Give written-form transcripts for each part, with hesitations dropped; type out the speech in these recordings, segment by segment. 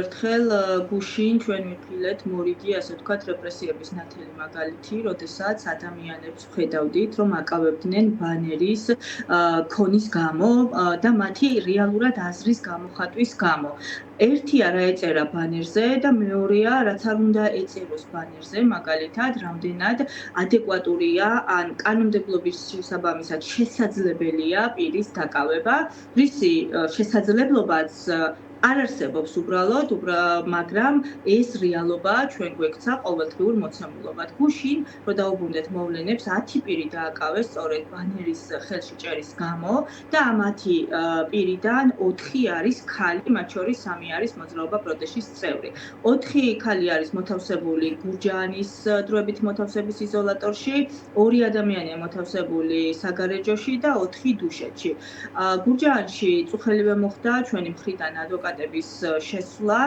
ერთხელ გუშინ ჩვენ ვიფილეთ მორიგი, ასე ვთქვათ, რეპრესიების ნათელი მაგალითი, როდესაც ადამიანებს ვხედავდით, რომ აკავებდნენ ბანერის ქონის გამო და მათი რეალურად აზრის გამოხატვის გამო. ერთი არა ეწერა ბანერზე და მეორეა, რაც არ უნდა ეწეროს ბანერზე, მაგალითად, რამდენად ადეკვატურია ან კანონმდებლობის შესაბამისად შესაძლებელია პირის დაკავება, რისი შესაძლებლობაც არ არსებობს უბრალოდ, მაგრამ ეს რეალობა ჩვენ გვექცა ყოველდღიურ მოცემულობად. გუშინ, რომ დაუბრუნდეთ მოვლენებს, 10 პირი დააკავეს სწორედ ბანერის ხელში ჭერის გამო და ამ 10 პირიდან 4 არის ქალი, მათ შორის 3 არის მოძრაობა პროტესტის წევრი. 4 ქალი არის მოთავსებული გურჯაანის დროებითი მოთავსების იზოლატორში, 2 ადამიანია მოთავსებული საგარეჯოში და 4 დუშეთში. გურჯაანში წუხელივე მოხდა ჩვენი მხრიდან ადვოკატების შესვლა,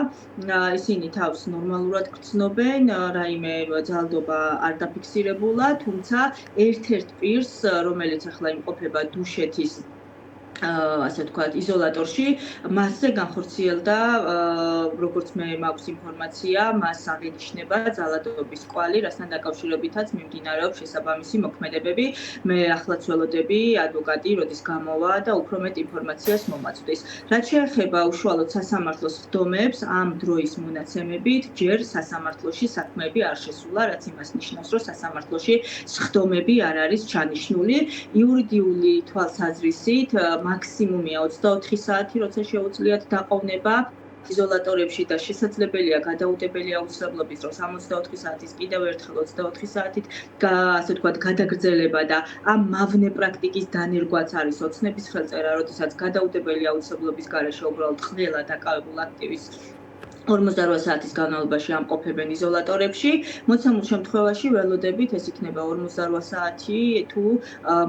ისინი თავს ნორმალურად გრძნობენ, რაიმე ძალადობა არ დაფიქსირებულა, თუმცა ერთ-ერთ პირს, რომელიც ახლა იმყოფება დუშეთის ასე ვთქვათ, იზოლატორში, მასზე განხორციელდა, როგორც მე მაქვს ინფორმაცია, მას აღინიშნება ძალადობის კვალი, რასთან დაკავშირებითაც მიმდინარეობს შესაბამისი მოქმედებები. მე ახლაც ველოდები ადვოკატი, როდის გამოვა და უფრო მეტ ინფორმაციას მომაწვდის. რაც შეეხება უშუალოდ სასამართლოს ხდომებს, ამ დროის მონაცემებით, ჯერ სასამართლოში საქმეები არ შესულა, რაც იმას ნიშნავს, რომ სასამართლოში ხდომები არ არის ჩანიშნული. იურიდიული თვალსაზრისით მაქსიმუმია 24 საათი, როცა შეუძლიათ დაყოვნება იზოლატორებში და შესაძლებელია გადაუდებელი აუცილებლობის დროს 64 საათის კიდევ ერთხელ 24 საათით ასე ვთქვათ გადაგრძელება და ამ მავნე პრაქტიკის დანერგვაც არის ოცნების ხელწერა, როდესაც გადაუდებელი აუცილებლობის გარეშე უბრალოდ ყველა დაკავებულ აქტივის 48 საათის განმავლობაში ამყოფებენ იზოლატორებში. მოცემულ შემთხვევაში ველოდებით ეს იქნება 48 საათი თუ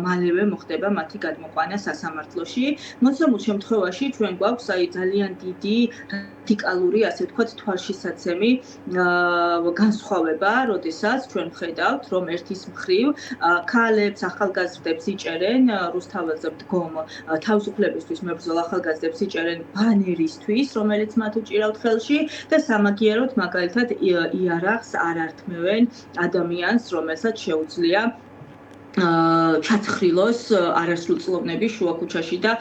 მალევე მოხდება მათი გადმოყვანა სასამართლოში. მოცემულ შემთხვევაში ჩვენ გვაქვს ძალიან დიდი რადიკალური, ასე ვთქვათ, თვალშისაცემი განსხვავება, როდესაც ჩვენ ვხედავთ, რომ ერთის მხრივ ქალებს, ახალგაზრდებს იჭერენ რუსთაველზე მდგომ თავისუფლებისთვის მებრძოლ ახალგაზრდებს იჭერენ ბანერისთვის, რომელიც მათ უჭირავთ ხელში. და სამაგიეროდ მაგალითად იარაღს არ ართმევენ ადამიანს, რომელსაც შეუძლია ჩაცხრილოს არასრულწლოვნების შუა ქუჩაში და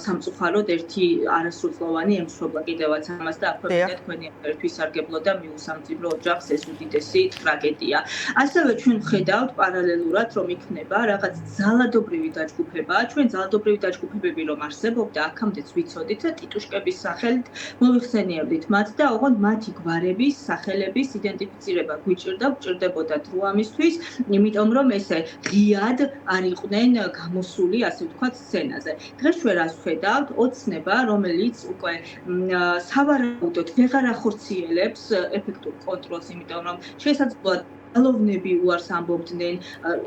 სამწუხაროდ ერთი არასრულწლოვანი ემსხვერპლა კიდევაც ამას და აქვეყნეთ თქვენი ერთვისარგებლო და მიუსამძიმრო ოჯახს ეს უდიდესი ტრაგედია. ასევე ჩვენ ვხედავთ პარალელურად, რომ იქნება რაღაც ძალადობრივი დაჯგუფება, ჩვენ ძალადობრივი დაჯგუფებები რომ არსებობდა, აქამდეც ვიცოდით და ტიტუშკების სახელით მოიხსენიებდით მათ და ოღონდ მათი გვარების, სახელების იდენტიფიცირება გვჭირდებოდა დრო ამისთვის, იმიტომ რომ ესე ღიად არ იყვნენ გამოსული, ასე ვთქვათ, სცენაზე. დღეს ჩვენ რას ვხედავთ? ოცნება, რომელიც უკვე სავარაუდოდ ვეღარ ახორციელებს ეფექტურ კონტროლს, იმიტომ რომ შესაძლოა ძალოვნები უარს ამბობდნენ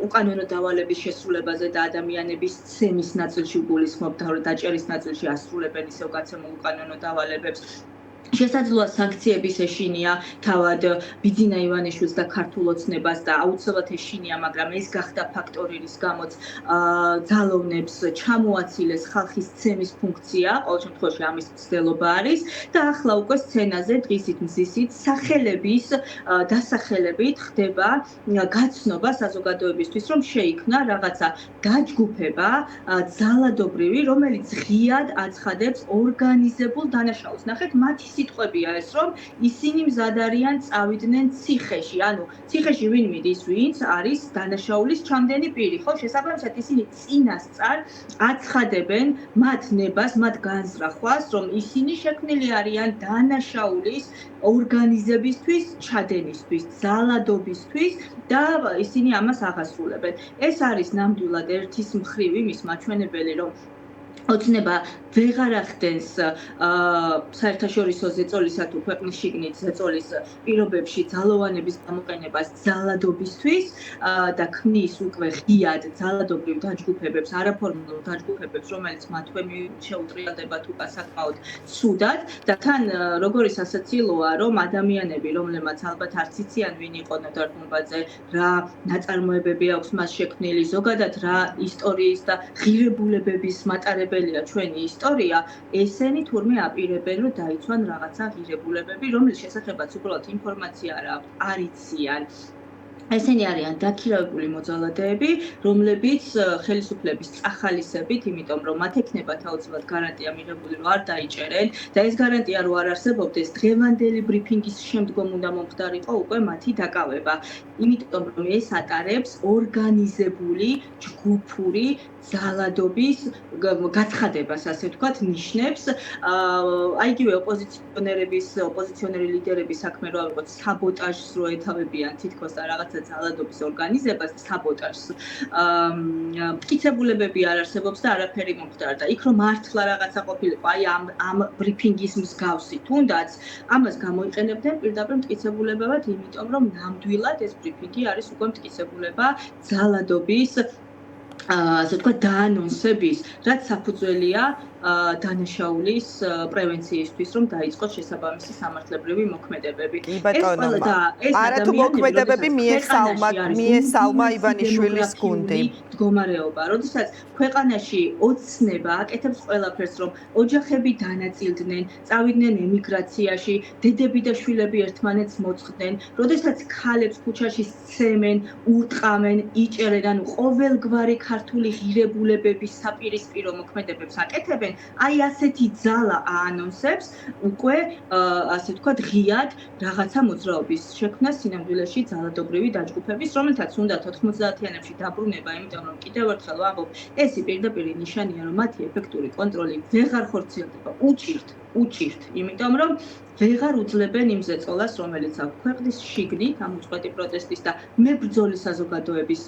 უკანონო დავალების შესრულებაზე და ადამიანების ცემის ნაწილში გულისხმობთ, რომ დაჭერის ნაწილში ასრულებენ ისევ გაცემულ უკანონო დავალებებს. შესაძლოა სანქციების ეშინია თავად ბიძინა ივანიშვილს და ქართულ ოცნებას და აუცილებლად ეშინია, მაგრამ ეს გახდა ფაქტორი, რის გამოც ძალოვნებს ჩამოაცილეს ხალხის ცემის ფუნქცია, ყოველ შემთხვევაში ამის მცდელობა არის და ახლა უკვე სცენაზე დღისით მზისით სახელების დასახელებით ხდება გაცნობა საზოგადოებისთვის, რომ შეიქმნა რაღაცა დაჯგუფება ძალადობრივი, რომელიც ღიად აცხადებს ორგანიზებულ დანაშაულს. ნახეთ, მათი სიტყვებია ეს, რომ ისინი მზად არიან წავიდნენ ციხეში. ანუ ციხეში ვინ მიდის, ვინც არის დანაშაულის ჩამდენი პირი, ხო? შესაბამისად ისინი წინასწარ აცხადებენ მათ ნებას, მათ განზრახვას, რომ ისინი შექმნილი არიან დანაშაულის ორგანიზებისთვის, ჩადენისთვის, ძალადობისთვის და ისინი ამას აღასრულებენ. ეს არის ნამდვილად ერთის მხრივ იმის მაჩვენებელი, რომ ოცნება ვეღარ ახდენს საერთაშორისო ზეწოლისა თუ ქვეყნის შიგნით ზეწოლის პირობებში ძალოვანების გამოყენებას ძალადობისთვის და ქმნის უკვე ღიად ძალადობრივ დაჯგუფებებს, არაფორმალურ დაჯგუფებებს, რომელიც მათვე შეუტრიალდება თუ საკმაოდ ცუდად და თან როგორი სასაცილოა, რომ ადამიანები, რომლებმაც ალბათ არც იციან ვინ იყო ნოდარ გუმბაძე, რა ნაწარმოებები აქვს მას შექმნილი, ზოგადად რა ისტორიის და ღირებულებების მატარებელი აღიარებელია ჩვენი ისტორია, ესენი თურმე აპირებენ, რომ დაიცვან რაღაცა ღირებულებები, რომლის შესახებაც უბრალოდ ინფორმაცია არ აქვთ, არ იციან. ესენი არიან დაქირავებული მოძალადეები, რომლებიც ხელისუფლების წახალისებით, იმიტომ რომ მათ ექნებათ აუცილებლად გარანტია მიღებული, რომ არ დაიჭერენ და ეს გარანტია რო არ არსებობდეს, დღევანდელი ბრიფინგის შემდგომ უნდა მომხდარიყო უკვე მათი დაკავება. იმიტომ რომ ეს ატარებს ორგანიზებული, ჯგუფური ძალადობის გაცხადებას, ასე ვთქვათ, ნიშნებს. აი იგივე ოპოზიციონერი ლიდერების საქმე რო ავიღოთ, საბოტაჟს რო ეთავებიან თითქოს და რაღაცა ძალადობის ორგანიზებას, საბოტაჟს. მტკიცებულებები არ არსებობს და არაფერი მომხდარდა. იქ რომ მართლა რაღაცა ყოფილიყო, აი ამ ბრიფინგის მსგავსი, თუნდაც ამას გამოიყენებდნენ პირდაპირ მტკიცებულებებად, იმიტომ რომ ნამდვილად ეს ბრიფინგი არის უკვე მტკიცებულება ძალადობის ასე ვთქვათ, დაანონსების, რაც საფუძველია დანაშაულის პრევენციისთვის, რომ დაიწყოს შესაბამისი სამართლებრივი მოქმედებები. არა თუ მოქმედებები მიესალმა ივანიშვილის გუნდი. მდგომარეობა, როდესაც ქვეყანაში ოცნება აკეთებს ყველაფერს, რომ ოჯახები დანაწილდნენ, წავიდნენ ემიგრაციაში, დედები და შვილები ერთმანეთს მოწყდნენ, როდესაც ქალებს ქუჩაში სცემენ, ურტყამენ, იჭერენ, ანუ ყოველგვარი ქართული ღირებულებების საპირისპირო მოქმედებებს აკეთებენ, აი ასეთი ძალა აანონსებს უკვე ასე ვთქვათ ღიად რაღაცა მოძრაობის შექმნას სინამდვილეში ძალადობრივი დაჯგუფების, რომელთაც უნდა 90-იანებში დაბრუნება, იმიტომ რომ კიდევ ერთხელ ვამბობ, ეს პირდაპირი ნიშანია, რომ მათი ეფექტური კონტროლი ვეღარ ხორციელდება, უჭირთ, იმიტომ რომ ვეღარ უძლებენ იმ ზეწოლას, რომელიც აქვს ქვეყნის შიგნით ამ უწყვეტი პროტესტის და მებრძოლი საზოგადოების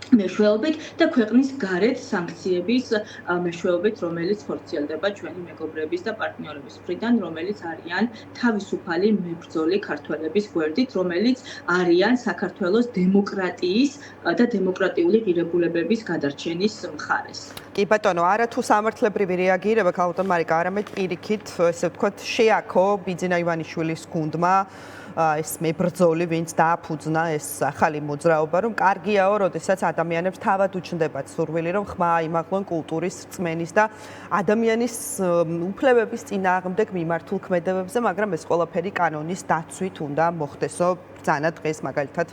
მეშვეობით და ქვეყნის გარეთ სანქციების მეშვეობით, რომელიც ხორციელდება ჩვენი მეგობრების და პარტნიორების მხრიდან, რომელიც არიან თავისუფალი მებრძოლი ქართველების გვერდით, რომელიც არიან საქართველოს დემოკრატიის და დემოკრატიული ღირებულებების გადარჩენის მხარეს. კი ბატონო, არა თუ სამართლებრივი რეაგირება ქალბატონ მარიკა, არამედ პირიქით, ესე ვთქვათ, შეაქო ბიძინა ივანიშვილის გუნდმა ეს მებრძოლი, ვინც დააფუძნა ეს ახალი მოძრაობა, რომ კარგიაო, როდესაც ადამიანებს თავად უჩნდებათ სურვილი, რომ ხმა აიმაღლონ კულტურის რწმენის და ადამიანის უფლებების წინააღმდეგ მიმართულ ქმედებებზე, მაგრამ ეს ყველაფერი კანონის დაცვით უნდა მოხდესო. ბრძანა დღეს მაგალითად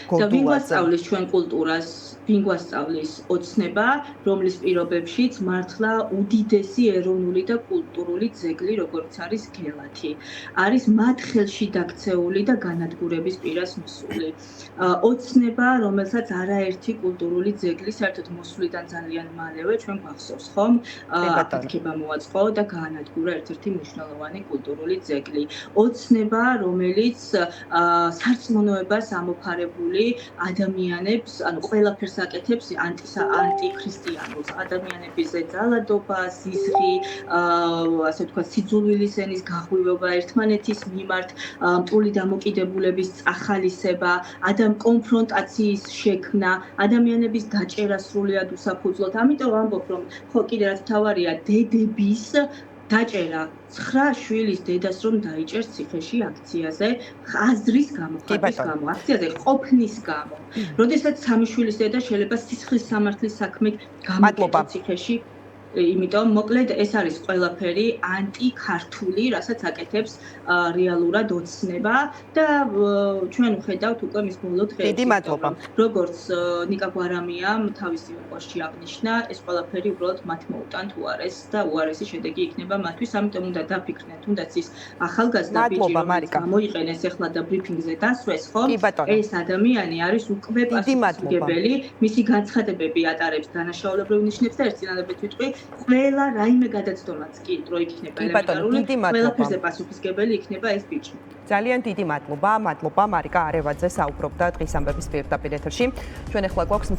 გორდულაზე. ვინ გვასწავლის ჩვენ კულტურას, ვინ გვასწავლის ოცნება, რომლის პირობებშიც მართლა უდიდესი ეროვნული და კულტურული ძეგლი, როგორც არის გელათი, არის მათ ხელში დაქცეული და განადგურების პირას მისული. ოცნება, რომელსაც არაერთი კულტურული ძეგლი საერთოდ მოსვლიდან ძალიან მალევე ჩვენ გვახსოვს, ხომ? აფეთქება მოაწყო და გაანადგურა ერთ-ერთი მნიშვნელოვანი კულტურული ძეგლი. ოცნება, რომელიც სარწმუნოებას ამოფარებული ადამიანებს, ანუ ყველაფერს აკეთებს ანტიქრისტიანულს, ადამიანების ძალადობა, ზიზღი, ასე ვთქვათ, სიძულვილის ენის გაღვივება ერთმანეთის მიმართ, მტული დამოკიდებულების წახალისება, კონფრონტაციის შექმნა, ადამიანების დაჭერა სრულიად უსაფუძვლოდ. ამიტომ ვამბობ, რომ ხო კიდე რაც მთავარია, დედების დაჭერა 9 შვილის დედას რომ დაიჭერს ციხეში აქციაზე, აზრის გამო, ხატის გამო, აქციაზე ყოფნის გამო. როდესაც 3 შვილის დედა შეიძლება სისხლის სამართლის საქმით გამოკეტო ციხეში, იმიტომ მოკლედ ეს არის ყველაფერი ანტიქართული, რასაც აკეთებს რეალურად ოცნება და ჩვენ ვხედავთ უკვე მის ბოლო დღეებში. დიდი მადლობა. როგორც ნიკა გვარამიამ თავისი პოსტში აღნიშნა, ეს ყველაფერი უბრალოდ მათ მოუტანთ უარესს და უარესი შედეგი იქნება მათთვის, ამიტომ უნდა დაფიქრდნენ, თუნდაც ის ახალგაზრდა ბიჭი, რომელიც გამოიყენეს ახლა და ბრიფინგზე დასვეს, ხო? ეს ადამიანი არის უკვე პასუხისმგებელი, მისი განცხადებები ატარებს დანაშაულებრივ ნიშნებს და ერთწინადებით ვიტყვი, ყველა რაიმე გადაცდომაც კი რო იქნება ელემენტარული, ყველაფერზე პასუხისმგებელი იქნება ეს ბიჭი. ძალიან დიდი მადლობა მარიკა არევაძე საუბრობდა დღის ამბების პირდაპირ ეთერში. ჩვენ ახლა გვაქვს